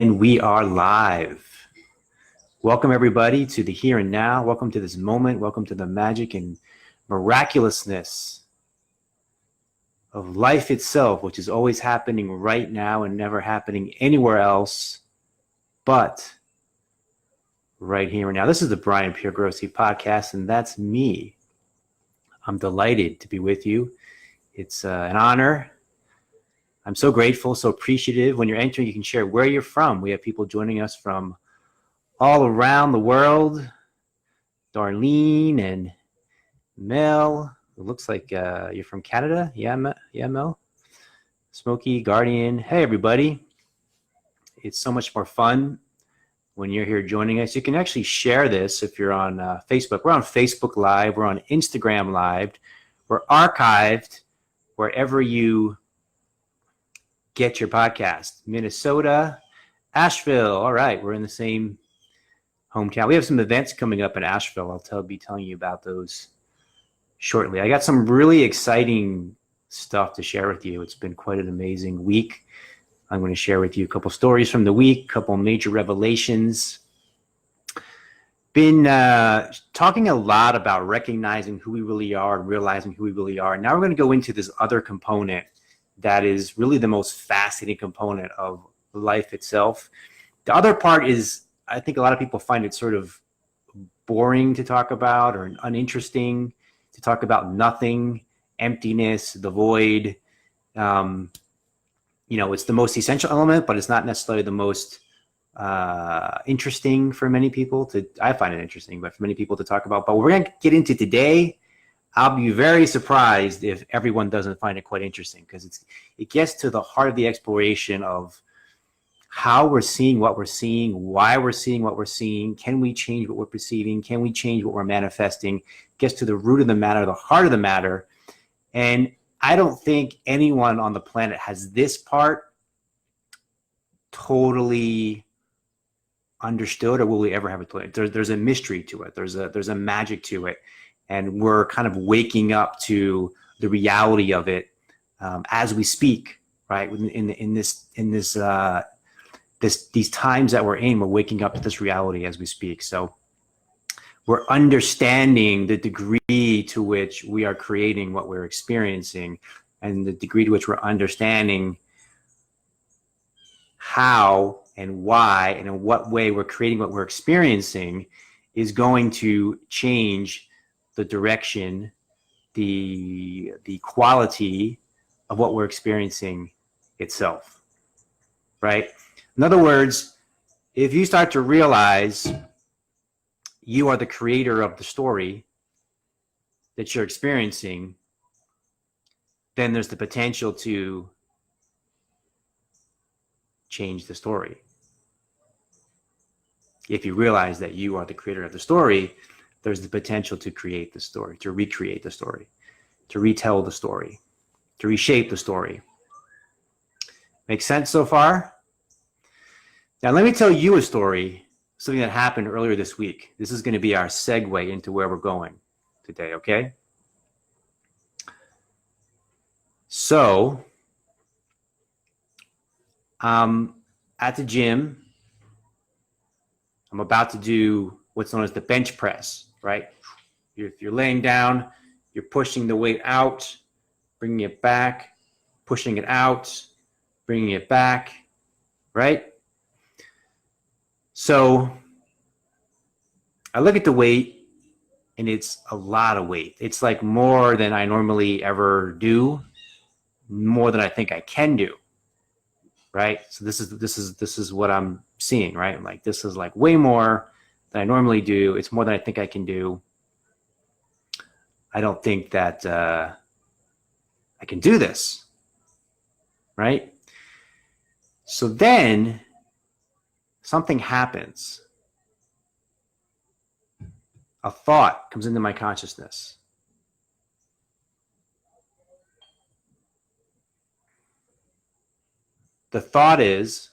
And we are live. Welcome everybody to the here and now. Welcome to this moment. Welcome to the magic and miraculousness of life itself, which is always happening right now and never happening anywhere else but right here and now. This is the Piergrossi podcast, and that's me. I'm delighted to be with you. It's an honor. I'm so grateful, so appreciative. When you're entering, you can share where you're from. We have people joining us from all around the world. Darlene and Mel. It looks like you're from Canada. Yeah, Mel. Smokey, Guardian. Hey, everybody. It's so much more fun when you're here joining us. You can actually share this if you're on Facebook. We're on Facebook Live. We're on Instagram Live. We're archived wherever you get your podcast. Minnesota, Asheville. All right, we're in the same hometown. We have some events coming up in Asheville. I'll be telling you about those shortly. I got some really exciting stuff to share with you. It's been quite an amazing week. I'm going to share with you a couple stories from the week, a couple major revelations. Been talking a lot about recognizing who we really are and realizing who we really are. Now we're going to go into this other component that is really the most fascinating component of life itself. The other part is, I think a lot of people find it sort of boring to talk about or uninteresting to talk about nothing, emptiness, the void. It's the most essential element, but it's not necessarily the most interesting for many people I find it interesting, but for many people to talk about. But we're going to get into today. I'll be very surprised if everyone doesn't find it quite interesting, because it gets to the heart of the exploration of how we're seeing what we're seeing, why we're seeing what we're seeing. Can we change what we're perceiving? Can we change what we're manifesting? Gets to the root of the matter, the heart of the matter. And I don't think anyone on the planet has this part totally understood, or will we ever have it? There's a mystery to it. There's a magic to it. And we're kind of waking up to the reality of it as we speak, right? In these times that we're in, we're waking up to this reality as we speak. So we're understanding the degree to which we are creating what we're experiencing, and the degree to which we're understanding how and why and in what way we're creating what we're experiencing is going to change the direction, the quality of what we're experiencing itself, right? In other words, if you start to realize you are the creator of the story that you're experiencing, then there's the potential to change the story. If you realize that you are the creator of the story, there's the potential to create the story, to recreate the story, to retell the story, to reshape the story. Make sense so far? Now, let me tell you a story, something that happened earlier this week. This is going to be our segue into where we're going today, okay? So, at the gym, I'm about to do what's known as the bench press, right? If you're laying down, you're pushing the weight out, bringing it back, pushing it out, bringing it back, right? So I look at the weight, and it's a lot of weight. It's like more than I normally ever do, more than I think I can do, right? So this is what I'm seeing, right? I'm like, this is like way more than I normally do. It's more than I think I can do. I don't think that I can do this, right? So then something happens. A thought comes into my consciousness. The thought is,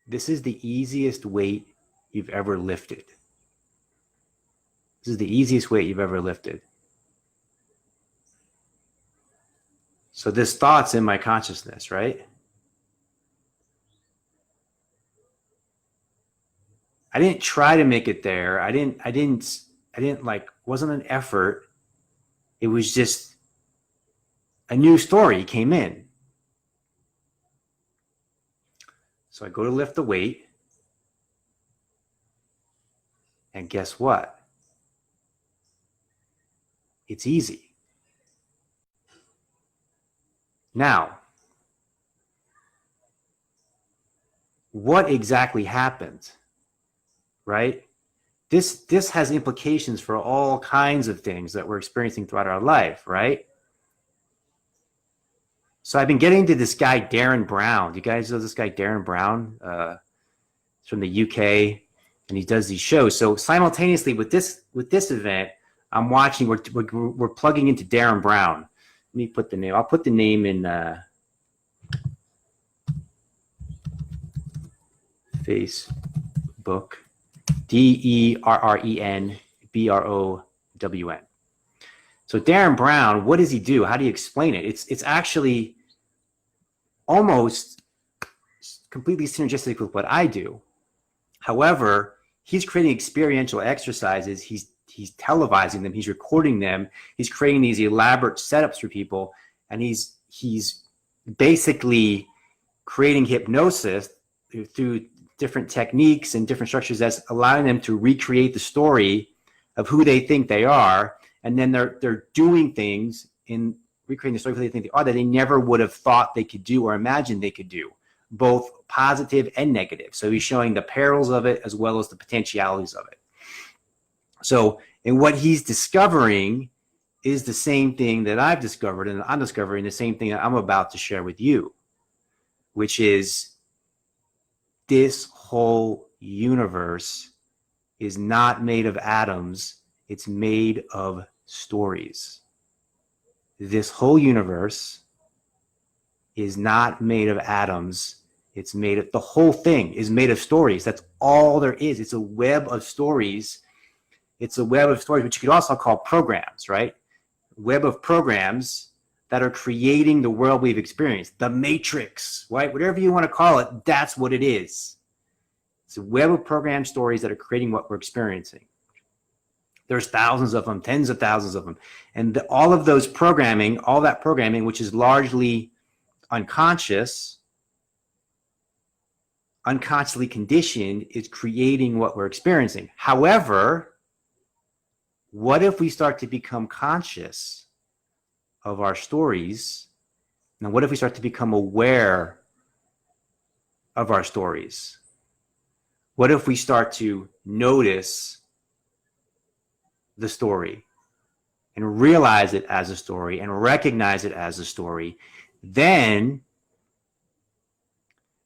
this is the easiest weight you've ever lifted. This is the easiest weight you've ever lifted. So this thought's in my consciousness, right? I didn't try to make it there. I didn't like, wasn't an effort. It was just a new story came in. So I go to lift the weight. And guess what? It's easy. Now, what exactly happened, right? This has implications for all kinds of things that we're experiencing throughout our life, right? So I've been getting to this guy, Darren Brown. Do you guys know this guy, Darren Brown? He's from the UK, and he does these shows. So simultaneously with this event, I'm watching, we're plugging into Darren Brown. Let me put the name. I'll put the name in Facebook. DERRENBROWN. So Darren Brown, what does he do? How do you explain it? It's actually almost completely synergistic with what I do. However, he's creating experiential exercises. He's televising them. He's recording them. He's creating these elaborate setups for people, and he's basically creating hypnosis through different techniques and different structures that's allowing them to recreate the story of who they think they are, and then they're doing things in recreating the story of who they think they are that they never would have thought they could do or imagined they could do, both positive and negative. So he's showing the perils of it as well as the potentialities of it. So, and what he's discovering is the same thing that I've discovered, and I'm discovering the same thing that I'm about to share with you, which is this whole universe is not made of atoms, it's made of stories. This whole universe is not made of atoms, it's made of, the whole thing is made of stories. That's all there is. It's a web of stories. It's a web of stories, which you could also call programs, right? Web of programs that are creating the world we've experienced. The Matrix, right? Whatever you want to call it, that's what it is. It's a web of program stories that are creating what we're experiencing. There's thousands of them, tens of thousands of them. And all of those programming, all that programming, which is largely unconscious, unconsciously conditioned, is creating what we're experiencing. However, what if we start to become conscious of our stories? Now, what if we start to become aware of our stories? What if we start to notice the story and realize it as a story and recognize it as a story? Then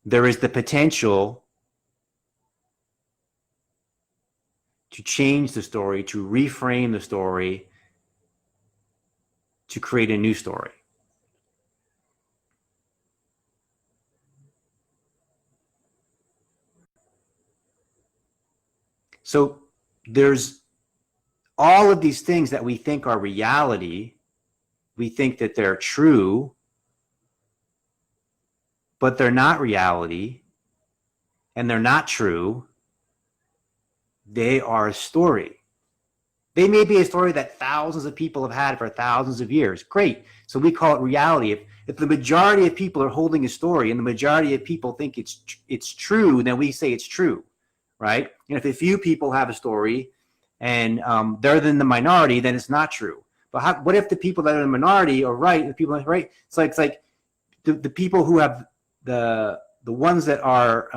there is the potential to change the story, to reframe the story, to create a new story. So there's all of these things that we think are reality. We think that they're true, but they're not reality, and they're not true. They are a story. They may be a story that thousands of people have had for thousands of years. Great. So we call it reality. If the majority of people are holding a story and the majority of people think it's true, then we say it's true, right? And if a few people have a story and they're in the minority, then it's not true. But what if the people that are in the minority are right? The people that are right. It's like the people who have the ones that are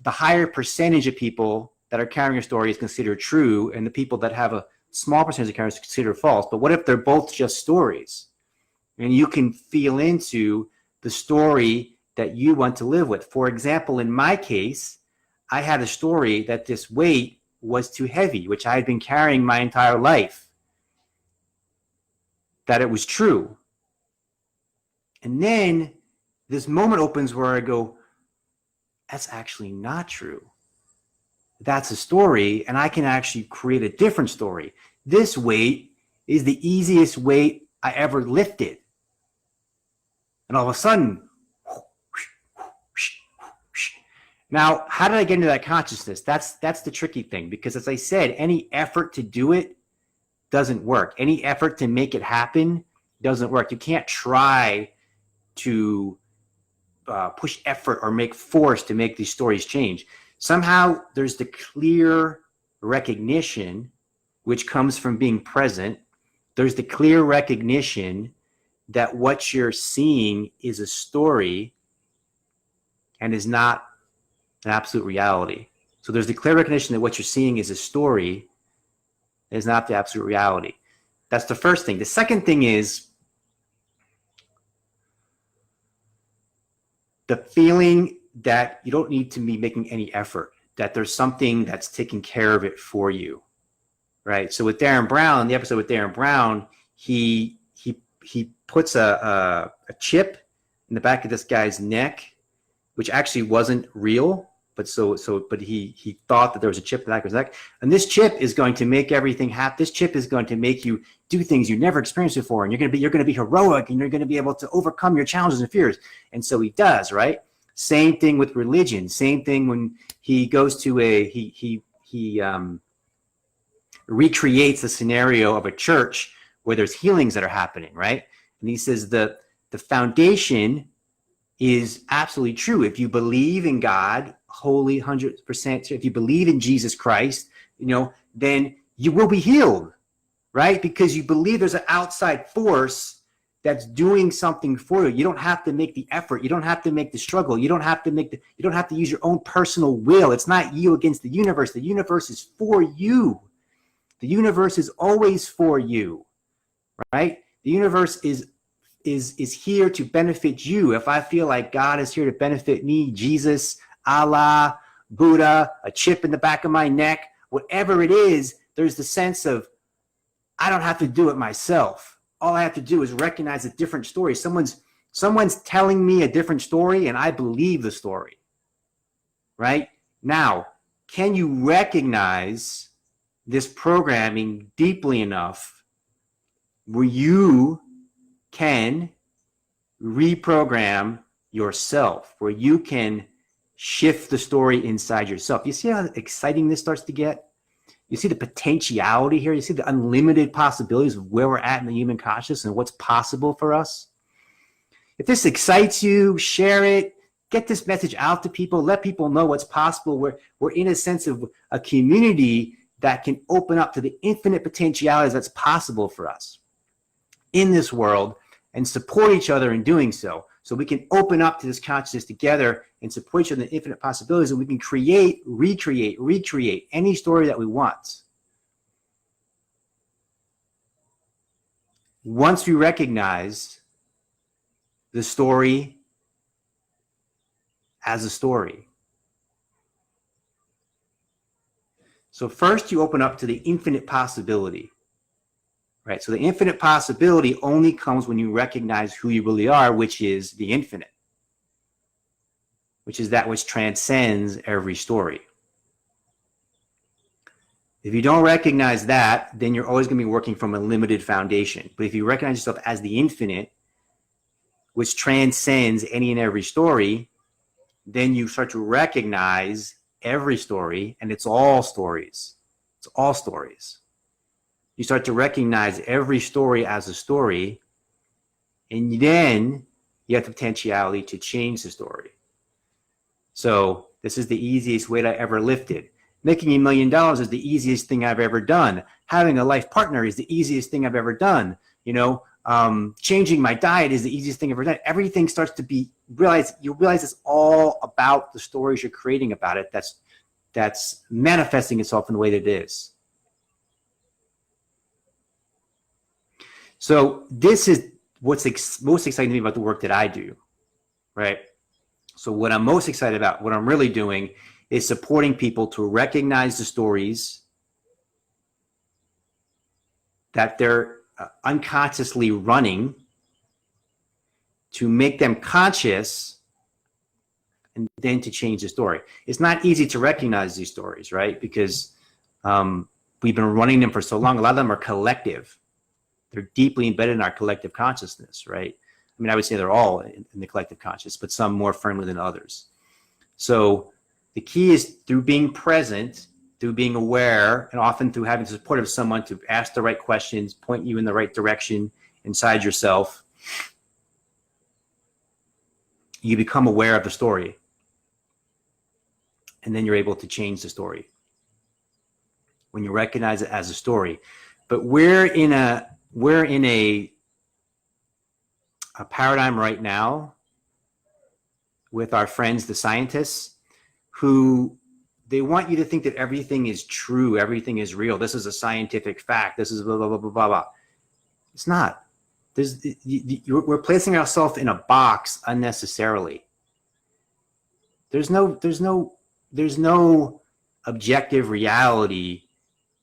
the higher percentage of people that are carrying a story is considered true, and the people that have a small percentage of carrying is considered false. But what if they're both just stories? And you can feel into the story that you want to live with. For example, in my case, I had a story that this weight was too heavy, which I had been carrying my entire life, that it was true. And then this moment opens where I go, that's actually not true. That's a story, and I can actually create a different story. This weight is the easiest weight I ever lifted. And all of a sudden, Now, how did I get into that consciousness? That's the tricky thing, because as I said, any effort to do it doesn't work. Any effort to make it happen doesn't work. You can't try to push effort or make force to make these stories change. Somehow there's the clear recognition, which comes from being present. There's the clear recognition that what you're seeing is a story and is not an absolute reality. So there's the clear recognition that what you're seeing is a story and is not the absolute reality. That's the first thing. The second thing is the feeling that you don't need to be making any effort, that there's something that's taking care of it for you, right? So with Darren Brown, the episode with Darren Brown, he puts a chip in the back of this guy's neck, which actually wasn't real, but he thought that there was a chip in the back of his neck, and this chip is going to make everything happen. This chip is going to make you do things you never experienced before, and you're going to be heroic, and you're going to be able to overcome your challenges and fears. And so he does, right? Same thing with religion. Same thing when he goes to he recreates a scenario of a church where there's healings that are happening, right? And he says the foundation is absolutely true. If you believe in God wholly, 100%, if you believe in Jesus Christ, then you will be healed, right? Because you believe there's an outside force that's doing something for you. You don't have to make the effort. You don't have to make the struggle. You don't have to use your own personal will. It's not you against the universe. The universe is for you. The universe is always for you, right? The universe is here to benefit you. If I feel like God is here to benefit me, Jesus, Allah, Buddha, a chip in the back of my neck, whatever it is, there's the sense of I don't have to do it myself. All I have to do is recognize a different story. Someone's telling me a different story, and I believe the story, right? Now, can you recognize this programming deeply enough where you can reprogram yourself, where you can shift the story inside yourself? You see how exciting this starts to get? You see the potentiality here? You see the unlimited possibilities of where we're at in the human consciousness and what's possible for us? If this excites you, share it. Get this message out to people. Let people know what's possible. We're in a sense of a community that can open up to the infinite potentialities that's possible for us in this world, and support each other in doing so. So we can open up to this consciousness together and support each other in the infinite possibilities, and we can create, recreate any story that we want. Once we recognize the story as a story. So first you open up to the infinite possibility. Right, so the infinite possibility only comes when you recognize who you really are, which is the infinite, which is that which transcends every story. If you don't recognize that, then you're always going to be working from a limited foundation. But if you recognize yourself as the infinite, which transcends any and every story, then you start to recognize every story, and it's all stories. It's all stories. You start to recognize every story as a story, and then you have the potentiality to change the story. So this is the easiest weight I ever lifted. Making $1 million is the easiest thing I've ever done. Having a life partner is the easiest thing I've ever done. Changing my diet is the easiest thing I've ever done. Everything starts to be you realize it's all about the stories you're creating about it. That's manifesting itself in the way that it is. So this is what's most exciting to me about the work that I do, right? So what I'm most excited about, what I'm really doing, is supporting people to recognize the stories that they're unconsciously running, to make them conscious, and then to change the story. It's not easy to recognize these stories, right? Because we've been running them for so long. A lot of them are collective. They're deeply embedded in our collective consciousness, right? I would say they're all in the collective consciousness, but some more firmly than others. So The key is through being present, through being aware, and often through having the support of someone to ask the right questions, point you in the right direction inside yourself. You become aware of the story. And then you're able to change the story when you recognize it as a story. But we're in a paradigm right now with our friends, the scientists, who they want you to think that everything is true, everything is real. This is a scientific fact. This is blah, blah, blah, blah, blah, blah. It's not. We're placing ourselves in a box unnecessarily. There's no objective reality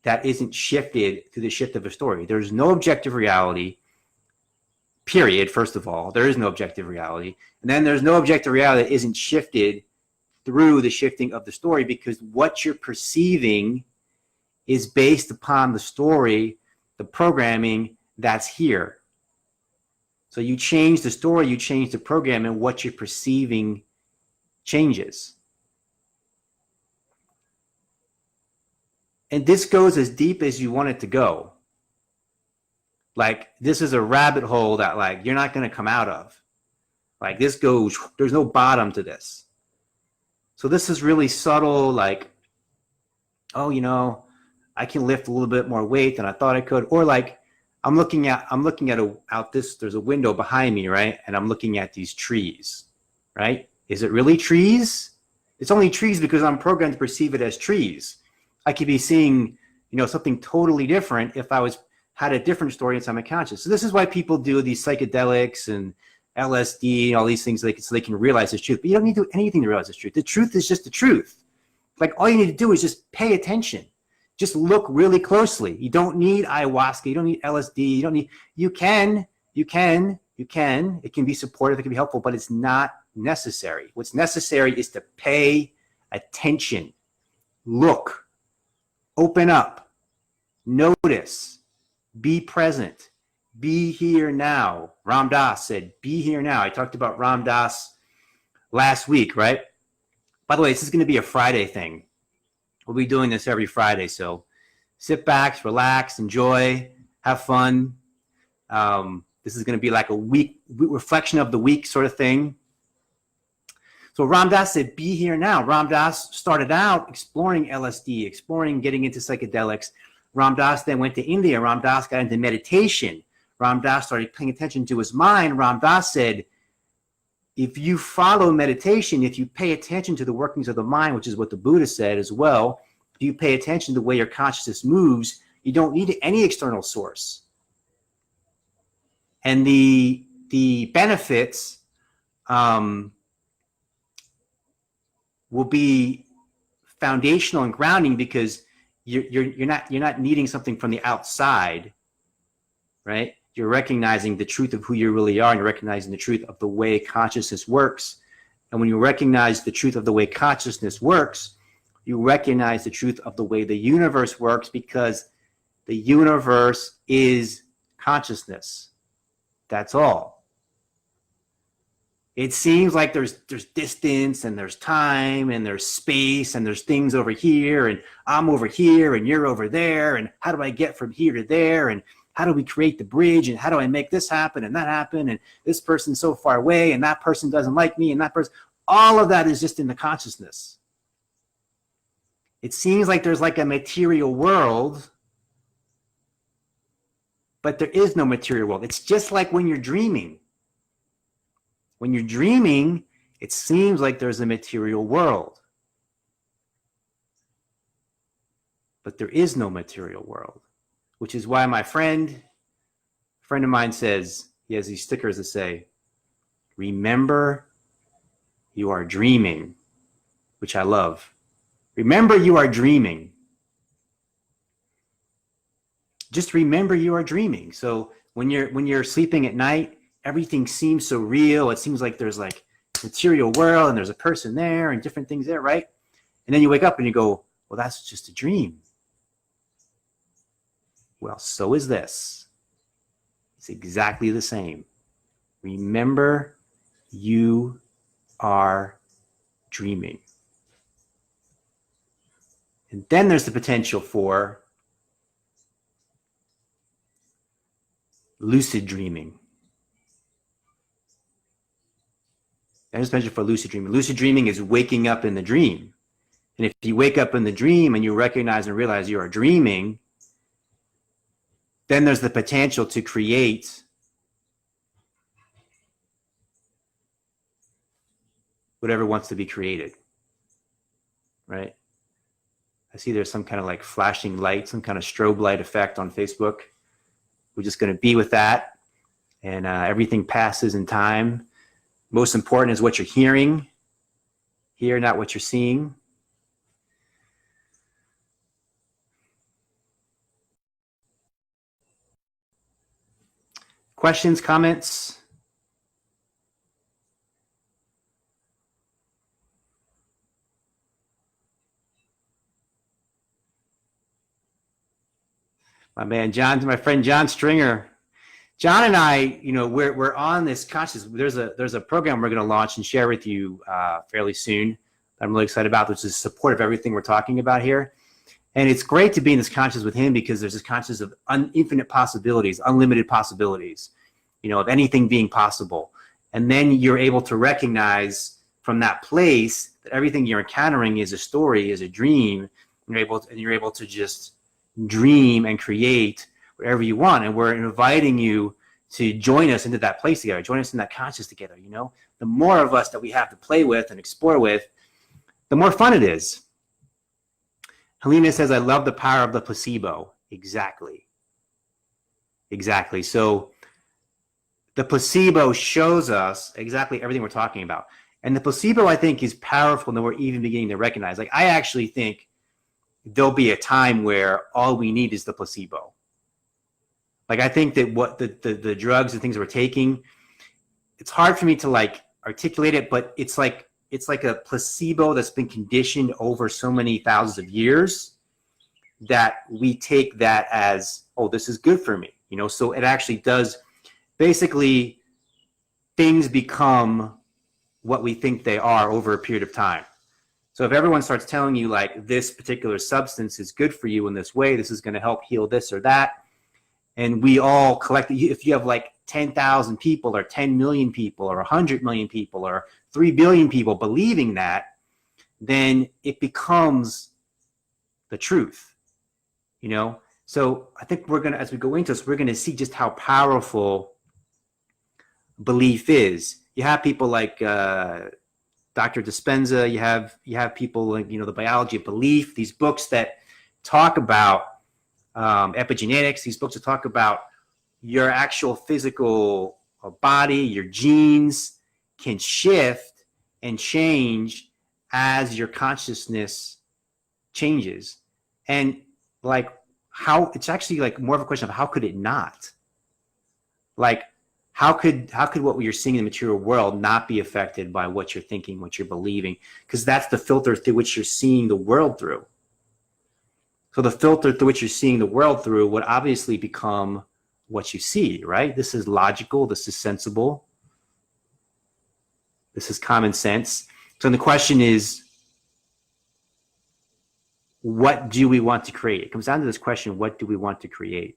that isn't shifted through the shift of a story. There's no objective reality, period. First of all, there is no objective reality. And then there's no objective reality that isn't shifted through the shifting of the story, because what you're perceiving is based upon the story, the programming that's here. So you change the story, you change the program, and what you're perceiving changes. And this goes as deep as you want it to go. Like, this is a rabbit hole that, like, you're not going to come out of. Like, this goes, there's no bottom to this. So this is really subtle, like, oh, you know, I can lift a little bit more weight than I thought I could. Or like, I'm looking at there's a window behind me, right? And I'm looking at these trees, right? Is it really trees? It's only trees because I'm programmed to perceive it as trees. I could be seeing, you know, something totally different if I had a different story inside my conscious. So this is why people do these psychedelics and LSD and all these things so they can realize this truth. But you don't need to do anything to realize this truth. The truth is just the truth. Like, all you need to do is just pay attention. Just look really closely. You don't need ayahuasca. You don't need LSD. You can. It can be supportive. It can be helpful, but it's not necessary. What's necessary is to pay attention. Look. Open up, notice, be present, be here now. Ram Dass said, be here now. I talked about Ram Dass last week, right? By the way, this is going to be a Friday thing. We'll be doing this every Friday. So sit back, relax, enjoy, have fun. This is going to be like a week reflection of the week sort of thing. So Ram Dass said, be here now. Ram Dass started out exploring LSD, exploring getting into psychedelics. Ram Dass then went to India. Ram Dass got into meditation. Ram Dass started paying attention to his mind. Ram Dass said, if you follow meditation, if you pay attention to the workings of the mind, which is what the Buddha said as well, if you pay attention to the way your consciousness moves, you don't need any external source. And the benefits will be foundational and grounding, because you're not needing something from the outside, right? You're recognizing the truth of who you really are, and you're recognizing the truth of the way consciousness works. And when you recognize the truth of the way consciousness works, you recognize the truth of the way the universe works, because the universe is consciousness. That's all. It seems like there's distance, and there's time, and there's space, and there's things over here, and I'm over here, and you're over there, and how do I get from here to there, and how do we create the bridge, and how do I make this happen and that happen, and this person's so far away, and that person doesn't like me, and that person, all of that is just in the consciousness. It seems like there's like a material world, but there is no material world. It's just like when you're dreaming. When you're dreaming, it seems like there's a material world. But there is no material world, which is why my friend of mine says, he has these stickers that say, remember you are dreaming, which I love. Remember you are dreaming. Just remember you are dreaming. So when you're sleeping at night, everything seems so real. It seems like there's like material world, and there's a person there and different things there, right? And then you wake up and you go, well, that's just a dream. Well, so is this. It's exactly the same. Remember, you are dreaming. And then there's the potential for lucid dreaming. There's potential for lucid dreaming. Lucid dreaming is waking up in the dream. And if you wake up in the dream and you recognize and realize you are dreaming, then there's the potential to create whatever wants to be created, right? I see there's some kind of like flashing light, some kind of strobe light effect on Facebook. We're just going to be with that. And everything passes in time. Most important is what you're hearing here, not what you're seeing. Questions, comments? My man John, my friend John Stringer. John and I, you know, we're on this conscious. There's a program we're going to launch and share with you fairly soon. I'm really excited about, which is support of everything we're talking about here. And it's great to be in this conscious with him because there's this conscious of infinite possibilities, unlimited possibilities, you know, of anything being possible. And then you're able to recognize from that place that everything you're encountering is a story, is a dream. And you're able to just dream and create whatever you want. And we're inviting you to join us into that place together, join us in that conscious together. You know, the more of us that we have to play with and explore with, the more fun it is. Helena says, I love the power of the placebo. Exactly. Exactly. So the placebo shows us exactly everything we're talking about. And the placebo, I think, is powerful than we're even beginning to recognize. Like, I actually think there'll be a time where all we need is the placebo. Like, I think that what the drugs and things we're taking, it's hard for me to like articulate it, but it's like a placebo that's been conditioned over so many thousands of years that we take that as, oh, this is good for me. You know, so it actually does, basically things become what we think they are over a period of time. So if everyone starts telling you like this particular substance is good for you in this way, this is going to help heal this or that, and we all collect, if you have like 10,000 people or 10 million people or 100 million people or 3 billion people believing that, then it becomes the truth, you know? So I think we're going to, as we go into this, we're going to see just how powerful belief is. You have people like Dr. Dispenza, you have people like, you know, the biology of belief, these books that talk about epigenetics, these books that talk about your actual physical body, your genes can shift and change as your consciousness changes. And like how, it's actually like more of a question of how could it not? Like, how could what you're seeing in the material world not be affected by what you're thinking, what you're believing? Because that's the filter through which you're seeing the world through. So the filter through which you're seeing the world through would obviously become what you see, right? This is logical. This is sensible. This is common sense. So the question is, what do we want to create? It comes down to this question, what do we want to create?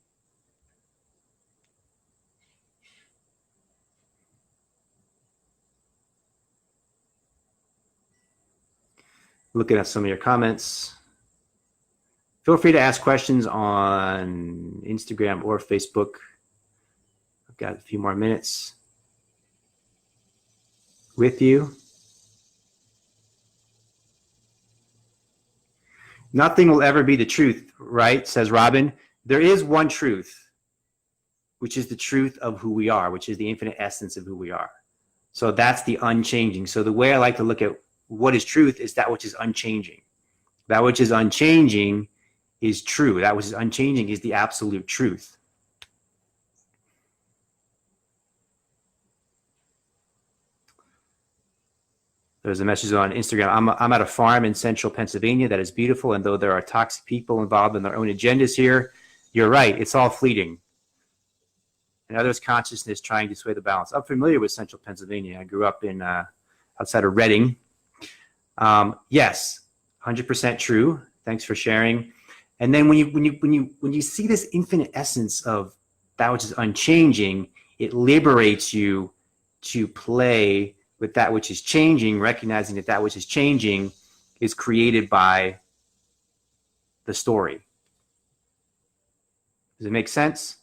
Looking at some of your comments. Feel free to ask questions on Instagram or Facebook. I've got a few more minutes with you. Nothing will ever be the truth, right? Says Robin. There is one truth, which is the truth of who we are, which is the infinite essence of who we are. So that's the unchanging. So the way I like to look at what is truth is that which is unchanging. That which is unchanging is true. That which is unchanging is the absolute truth. There's a message on Instagram. I'm at a farm in central Pennsylvania that is beautiful, and though there are toxic people involved in their own agendas here, you're right, it's all fleeting. And others' consciousness trying to sway the balance. I'm familiar with central Pennsylvania. I grew up in outside of Reading. Yes, 100% true. Thanks for sharing. And then when you see this infinite essence of that which is unchanging, it liberates you to play with that which is changing, recognizing that that which is changing is created by the story. Does it make sense?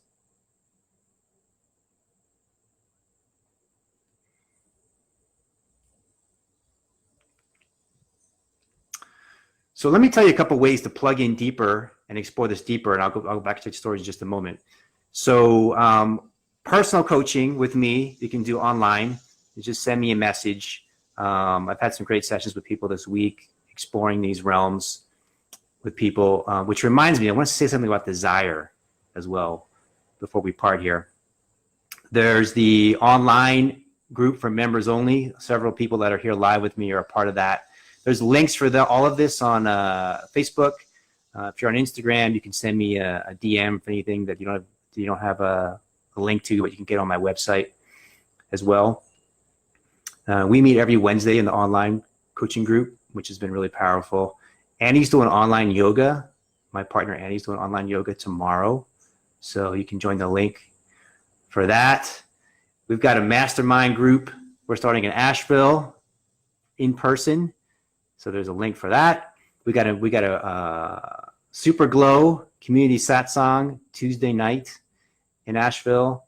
So let me tell you a couple ways to plug in deeper and explore this deeper, and I'll go back to the stories in just a moment. So personal coaching with me, you can do online. You just send me a message. I've had some great sessions with people this week, exploring these realms with people, which reminds me, I want to say something about desire as well before we part here. There's the online group for members only. Several people that are here live with me are a part of that. There's links for all of this on Facebook. If you're on Instagram, you can send me a DM for anything that you don't have a link to, but you can get on my website as well. We meet every Wednesday in the online coaching group, which has been really powerful. Annie's doing online yoga. My partner Annie's doing online yoga tomorrow, so you can join the link for that. We've got a MasterMind group. We're starting in Asheville in person. So there's a link for that. We got a Super Glow Community Satsang Tuesday night in Asheville.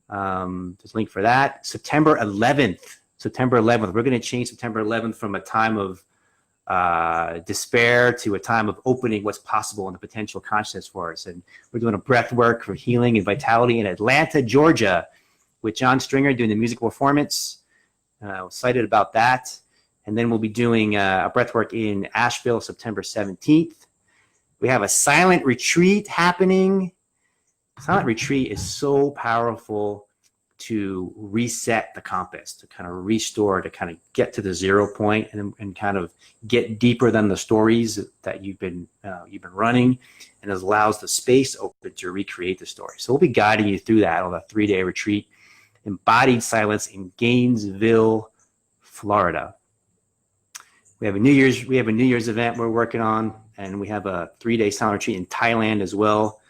There's a link for that. September 11th. We're going to change September 11th from a time of despair to a time of opening what's possible and the potential consciousness for us. And we're doing a breath work for healing and vitality in Atlanta, Georgia, with John Stringer doing the musical performance. Excited about that. And then we'll be doing a breathwork in Asheville, September 17th. We have a silent retreat happening. Silent retreat is so powerful to reset the compass, to kind of restore, to kind of get to the 0 point and kind of get deeper than the stories that you've been running, and it allows the space open to recreate the story. So we'll be guiding you through that on a 3-day retreat, embodied silence in Gainesville, Florida. We have a New Year's event we're working on, and we have a 3-day silent retreat in Thailand as well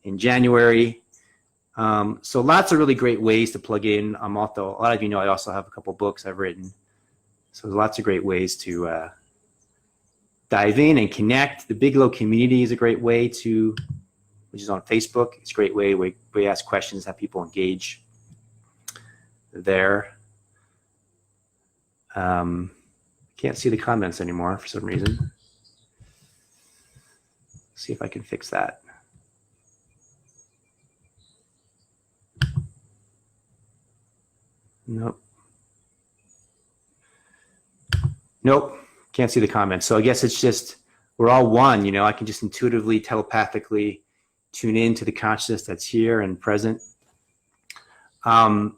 in January. So lots of really great ways to plug in. A lot of you know I also have a couple books I've written. So there's lots of great ways to dive in and connect. The Bigelow community is a great way which is on Facebook. It's a great way we ask questions, have people engage there. Can't see the comments anymore for some reason. See if I can fix that. Nope. Can't see the comments. So I guess it's just, we're all one, you know. I can just intuitively, telepathically tune in to the consciousness that's here and present. I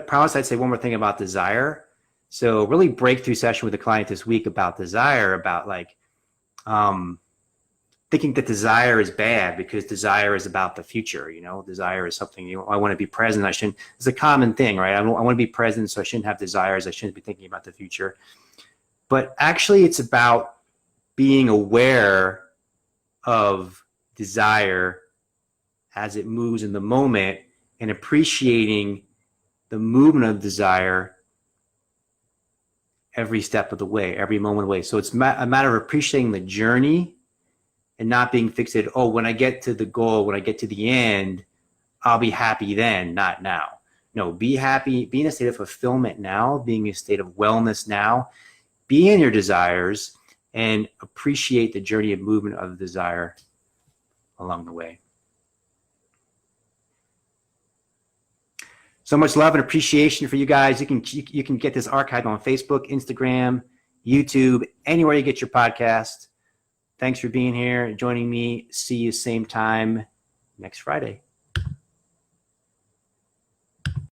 promised I'd say one more thing about desire. So really breakthrough session with a client this week about desire, about like thinking that desire is bad because desire is about the future. You know, desire is something, I want to be present. It's a common thing, right? I want to be present, so I shouldn't have desires. I shouldn't be thinking about the future. But actually it's about being aware of desire as it moves in the moment and appreciating the movement of desire every step of the way, every moment of the way. So it's a matter of appreciating the journey and not being fixated, oh, when I get to the goal, when I get to the end, I'll be happy then, not now. No, be happy, be in a state of fulfillment now, being in a state of wellness now, be in your desires and appreciate the journey of movement of the desire along the way. So much love and appreciation for you guys. You can get this archived on Facebook, Instagram, YouTube, anywhere you get your podcast. Thanks for being here and joining me. See you same time next Friday.